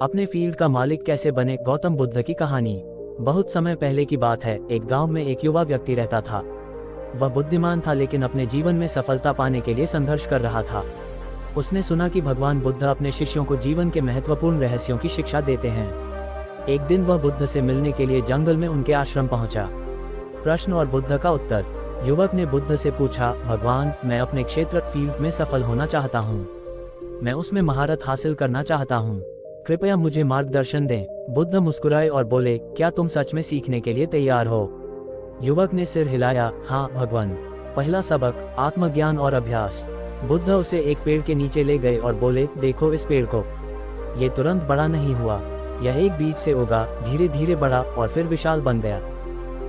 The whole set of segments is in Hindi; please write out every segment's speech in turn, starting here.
अपने फील्ड का मालिक कैसे बने, गौतम बुद्ध की कहानी। बहुत समय पहले की बात है। एक गांव में एक युवा व्यक्ति रहता था। वह बुद्धिमान था, लेकिन अपने जीवन में सफलता पाने के लिए संघर्ष कर रहा था। उसने सुना कि भगवान बुद्ध अपने शिष्यों को जीवन के महत्वपूर्ण रहस्यों की शिक्षा देते हैं। एक दिन वह बुद्ध से मिलने के लिए जंगल में उनके आश्रम पहुंचा। प्रश्न और बुद्ध का उत्तर। युवक ने बुद्ध से पूछा, भगवान, मैं अपने क्षेत्र फील्ड में सफल होना चाहता हूँ। मैं उसमें महारत हासिल करना चाहता हूँ। कृपया मुझे मार्गदर्शन दें। बुद्ध मुस्कुराए और बोले, क्या तुम सच में सीखने के लिए तैयार हो? युवक ने सिर हिलाया, हाँ भगवान। पहला सबक, आत्मज्ञान और अभ्यास। बुद्ध उसे एक पेड़ के नीचे ले गए और बोले, देखो इस पेड़ को। ये तुरंत बड़ा नहीं हुआ। यह एक बीज से उगा, धीरे धीरे बढ़ा और फिर विशाल बन गया।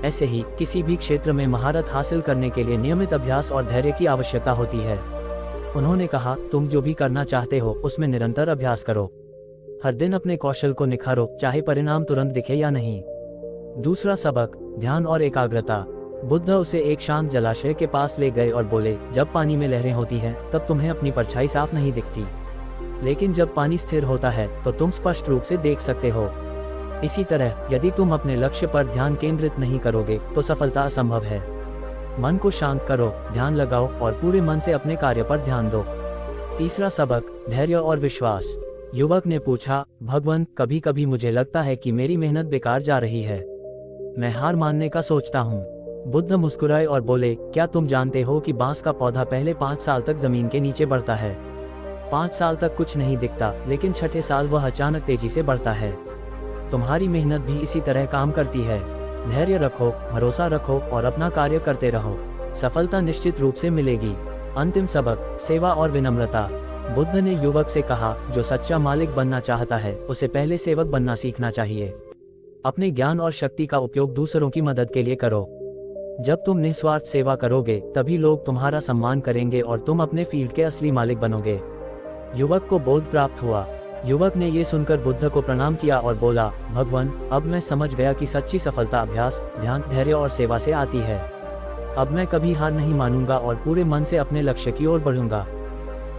ऐसे ही किसी भी क्षेत्र में महारत हासिल करने के लिए नियमित अभ्यास और धैर्य की आवश्यकता होती है। उन्होंने कहा, तुम जो भी करना चाहते हो उसमें निरंतर अभ्यास करो। हर दिन अपने कौशल को निखारो, चाहे परिणाम तुरंत दिखे या नहीं। दूसरा सबक, ध्यान और एकाग्रता। बुद्ध उसे एक शांत जलाशय के पास ले गए और बोले, जब पानी में लहरें होती हैं तब तुम्हें अपनी परछाई साफ नहीं दिखती, लेकिन जब पानी स्थिर होता है तो तुम स्पष्ट रूप से देख सकते हो। इसी तरह यदि तुम अपने लक्ष्य पर ध्यान केंद्रित नहीं करोगे तो सफलता असंभव है। मन को शांत करो, ध्यान लगाओ और पूरे मन से अपने कार्य पर ध्यान दो। तीसरा सबक, धैर्य और विश्वास। युवक ने पूछा, भगवान, कभी कभी मुझे लगता है कि मेरी मेहनत बेकार जा रही है। मैं हार मानने का सोचता हूँ। बुद्ध मुस्कुराए और बोले, क्या तुम जानते हो कि बांस का पौधा पहले 5 साल तक जमीन के नीचे बढ़ता है। 5 साल तक कुछ नहीं दिखता, लेकिन छठे साल वह अचानक तेजी से बढ़ता है। तुम्हारी मेहनत भी इसी तरह काम करती है। धैर्य रखो, भरोसा रखो और अपना कार्य करते रहो। सफलता निश्चित रूप से मिलेगी। अंतिम सबक, सेवा और विनम्रता। बुद्ध ने युवक से कहा, जो सच्चा मालिक बनना चाहता है उसे पहले सेवक बनना सीखना चाहिए। अपने ज्ञान और शक्ति का उपयोग दूसरों की मदद के लिए करो। जब तुम निस्वार्थ सेवा करोगे तभी लोग तुम्हारा सम्मान करेंगे और तुम अपने फील्ड के असली मालिक बनोगे। युवक को बोध प्राप्त हुआ। युवक ने ये सुनकर बुद्ध को प्रणाम किया और बोला, भगवान, अब मैं समझ गया कि सच्ची सफलता अभ्यास, ध्यान, धैर्य और सेवा से आती है। अब मैं कभी हार नहीं मानूंगा और पूरे मन से अपने लक्ष्य की ओर बढ़ूंगा।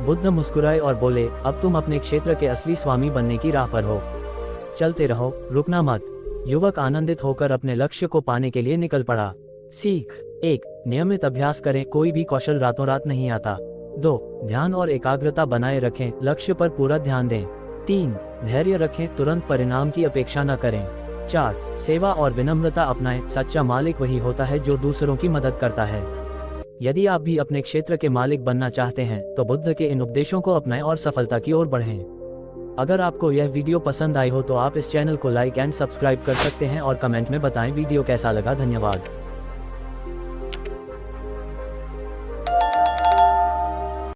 बुद्ध मुस्कुराए और बोले, अब तुम अपने क्षेत्र के असली स्वामी बनने की राह पर हो। चलते रहो, रुकना मत। युवक आनंदित होकर अपने लक्ष्य को पाने के लिए निकल पड़ा। सीख 1, नियमित अभ्यास करें, कोई भी कौशल रातों रात नहीं आता। 2, ध्यान और एकाग्रता बनाए रखें, लक्ष्य पर पूरा ध्यान दें। 3, धैर्य रखें, तुरंत परिणाम की अपेक्षा न करें। 4, सेवा और विनम्रता अपनाएं, सच्चा मालिक वही होता है जो दूसरों की मदद करता है। यदि आप भी अपने क्षेत्र के मालिक बनना चाहते हैं तो बुद्ध के इन उपदेशों को अपनाएं और सफलता की ओर बढ़ें। अगर आपको यह वीडियो पसंद आई हो तो आप इस चैनल को लाइक एंड सब्सक्राइब कर सकते हैं और कमेंट में बताएं वीडियो कैसा लगा। धन्यवाद।